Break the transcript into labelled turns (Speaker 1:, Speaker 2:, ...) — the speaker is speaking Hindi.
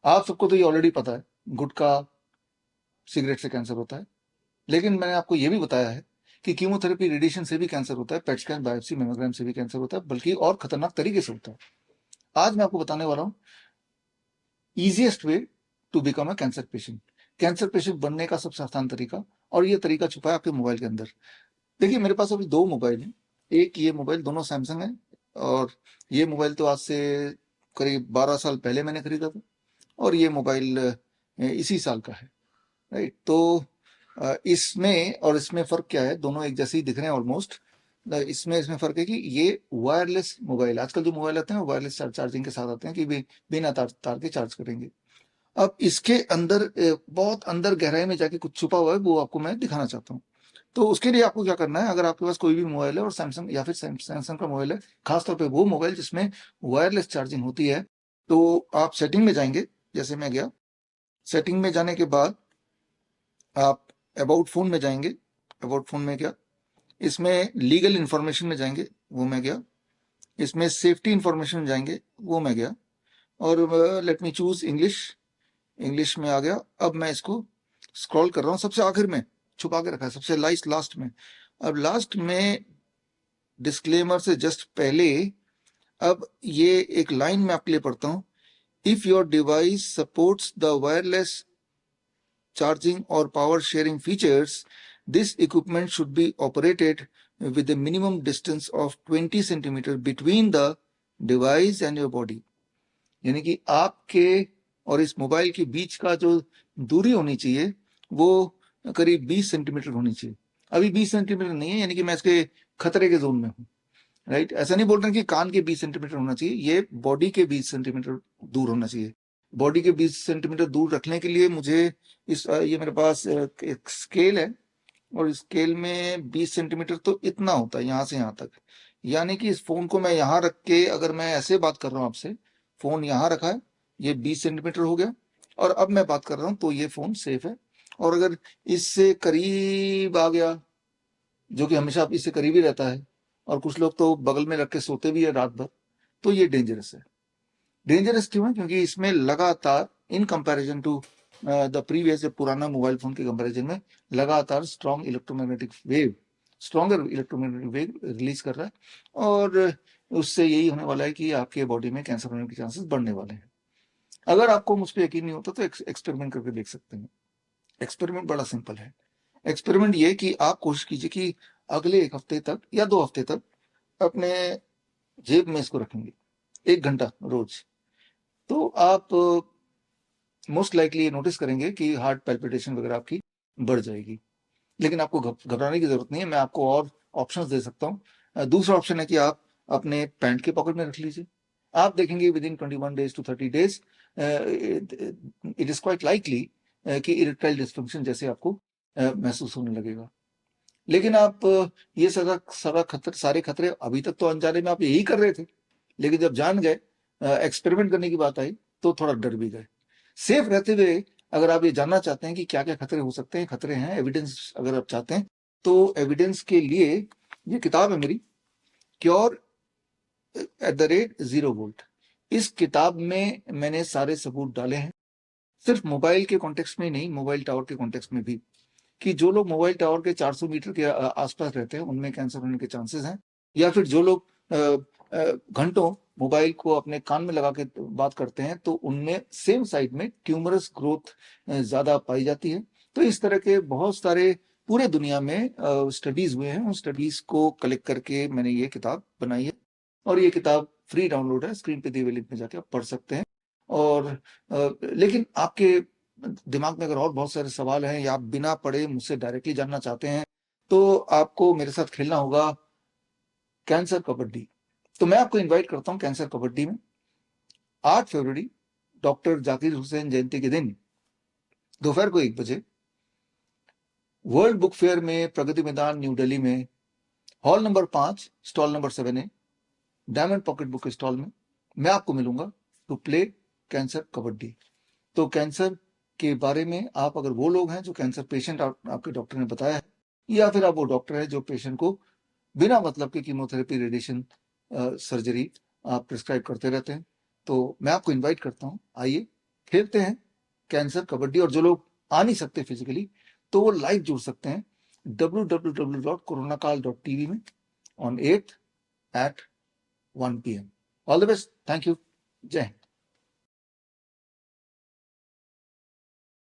Speaker 1: आप सबको तो ये ऑलरेडी पता है, गुटखा, सिगरेट से कैंसर होता है। लेकिन मैंने आपको ये भी बताया है कि कीमोथेरेपी, रेडिएशन से भी कैंसर होता है, पेट स्कैन, बायोप्सी, मेमोग्राम से भी कैंसर होता है, बल्कि और खतरनाक तरीके से होता है। आज मैं आपको बताने वाला हूँ easiest way to become a cancer patient. Cancer patient बनने का सबसे आसान तरीका, और ये तरीका छुपा है आपके मोबाइल के अंदर। देखिए, मेरे पास अभी दो मोबाइल हैं। एक ये मोबाइल, दोनों सैमसंग है, और ये मोबाइल तो आज से करीब 12 साल पहले मैंने खरीदा था, और ये मोबाइल इसी साल का है। राइट, तो इसमें और इसमें फ़र्क क्या है? दोनों एक जैसे ही दिख रहे हैं ऑलमोस्ट। इसमें इसमें फ़र्क है कि ये वायरलेस मोबाइल, आजकल जो मोबाइल आते हैं वो वायरलेस चार्जिंग के साथ आते हैं, कि बिना तार तार के चार्ज करेंगे। अब इसके अंदर बहुत अंदर गहराई में जाके कुछ छुपा हुआ है, वो आपको मैं दिखाना चाहता हूँ। तो उसके लिए आपको क्या करना है, अगर आपके पास कोई भी मोबाइल है और सैमसंग या फिर सैमसंग का मोबाइल है, खासतौर पे वो मोबाइल जिसमें वायरलेस चार्जिंग होती है, तो आप सेटिंग में जाएंगे। जैसे मैं गया, सेटिंग में जाने के बाद आप अबाउट फ़ोन में जाएंगे। अबाउट फ़ोन में गया, इसमें लीगल इन्फॉर्मेशन में जाएंगे, वो मैं गया। इसमें सेफ्टी इन्फॉर्मेशन में जाएंगे, वो मैं गया। और let me choose English. English में आ गया। अब मैं इसको स्क्रॉल कर रहा हूँ, सबसे आखिर में छुपा के रखा है, सबसे लास्ट में। अब लास्ट में डिस्क्लेमर से जस्ट पहले, अब ये एक लाइन में आपके लिए पढ़ता हूँ। If your device supports the wireless charging or power sharing features, this equipment should be operated with a minimum distance of 20 centimeter between the device and your body। यानी कि आपके और इस मोबाइल के बीच का जो दूरी होनी चाहिए वो करीब 20 सेंटीमीटर होनी चाहिए। अभी 20 सेंटीमीटर नहीं है, यानी कि मैं इसके खतरे के जोन में हूँ। राइट, ऐसा नहीं बोल रहे कि कान के 20 सेंटीमीटर होना चाहिए, ये बॉडी के 20 सेंटीमीटर दूर होना चाहिए। बॉडी के 20 सेंटीमीटर दूर रखने के लिए मुझे ये मेरे पास एक स्केल है, और इस स्केल में 20 सेंटीमीटर तो इतना होता है, यहाँ से यहाँ तक। यानी कि इस फोन को मैं यहाँ रख के, अगर मैं ऐसे बात कर रहा हूँ आपसे, फोन यहाँ रखा है, ये 20 सेंटीमीटर हो गया, और अब मैं बात कर रहा हूँ तो ये फोन सेफ है। और अगर इससे करीब आ गया, जो कि हमेशा इससे करीब ही रहता है, और कुछ लोग तो बगल में रख के सोते भी है रात भर, तो ये डेंजरस है। डेंजरस क्यों है? क्योंकि इसमें लगातार, in comparison to the previous, पुराना मोबाइल फोन के कंपैरिजन में लगातार strong electromagnetic wave, stronger electromagnetic wave release कर रहा है, और उससे यही होने वाला है कि आपके बॉडी में कैंसर होने के चांसेस बढ़ने वाले हैं। अगर आपको मुझ पर यकीन नहीं होता तो एक्सपेरिमेंट करके देख सकते हैं। एक्सपेरिमेंट बड़ा सिंपल है। एक्सपेरिमेंट ये कि आप कोशिश कीजिए कि अगले 1 हफ्ते तक या 2 हफ्ते तक अपने जेब में इसको रखेंगे, 1 घंटा रोज। तो आप मोस्ट लाइकली नोटिस करेंगे कि हार्ट पैल्पिटेशन वगैरह आपकी बढ़ जाएगी। लेकिन आपको घबराने की जरूरत नहीं है, मैं आपको और ऑप्शंस दे सकता हूँ। दूसरा ऑप्शन है कि आप अपने पैंट के पॉकेट में रख लीजिए। आप देखेंगे with in 21 days to 30 days it is quite likely कि इरेक्टाइल डिस्फंक्शन जैसे आपको महसूस होने लगेगा। लेकिन आप ये सारे खतरे अभी तक तो अनजाने में आप यही कर रहे थे, लेकिन जब जान गए, एक्सपेरिमेंट करने की बात आई, तो थोड़ा डर भी गए। सेफ रहते हुए अगर आप ये जानना चाहते हैं कि क्या क्या खतरे हो सकते हैं, खतरे हैं, एविडेंस अगर आप चाहते हैं, तो एविडेंस के लिए ये किताब है मेरी, Cure@0V। इस किताब में मैंने सारे सबूत डाले हैं, सिर्फ मोबाइल के कॉन्टेक्स्ट में नहीं, मोबाइल टावर के कॉन्टेक्स्ट में भी, कि जो लोग मोबाइल टावर के 400 मीटर के आसपास रहते हैं उनमें कैंसर होने के चांसेस हैं, या फिर जो लोग घंटों मोबाइल को अपने कान में लगा के बात करते हैं तो उनमें सेम साइड में ट्यूमरस ग्रोथ ज्यादा पाई जाती है। तो इस तरह के बहुत सारे पूरे दुनिया में स्टडीज हुए हैं, उन स्टडीज को कलेक्ट करके मैंने ये किताब बनाई है, और ये किताब फ्री डाउनलोड है, स्क्रीन पे दिए हुए लिंक में जाके आप पढ़ सकते हैं। और लेकिन आपके दिमाग में अगर और बहुत सारे सवाल हैं, या आप बिना पढ़े मुझसे डायरेक्टली जानना चाहते हैं, तो आपको मेरे साथ खेलना होगा कैंसर कबड्डी। तो मैं आपको इनवाइट करता हूं कैंसर कबड्डी में 8 फरवरी, डॉक्टर जाकिर हुसैन जयंती के दिन, दोपहर को 1 बजे, वर्ल्ड बुक फेयर में, प्रगति मैदान, न्यू दिल्ली में, hall number 5, stall number 7A, diamond pocket book stall में मैं आपको मिलूंगा टू प्ले कैंसर कबड्डी। तो कैंसर के बारे में आप, अगर वो लोग हैं जो कैंसर पेशेंट आपके डॉक्टर ने बताया है, या फिर आप वो डॉक्टर है जो पेशेंट को बिना मतलब के कीमोथेरेपी, रेडिएशन, सर्जरी आप प्रिस्क्राइब करते रहते हैं, तो मैं आपको इनवाइट करता हूं, आइए खेलते हैं कैंसर कबड्डी, और जो लोग आ नहीं सकते फिजिकली तो वो लाइव जुड़ सकते हैं www.coronakal.tv में on 8th at 1 PM. All the best. Thank you. Jai Hind.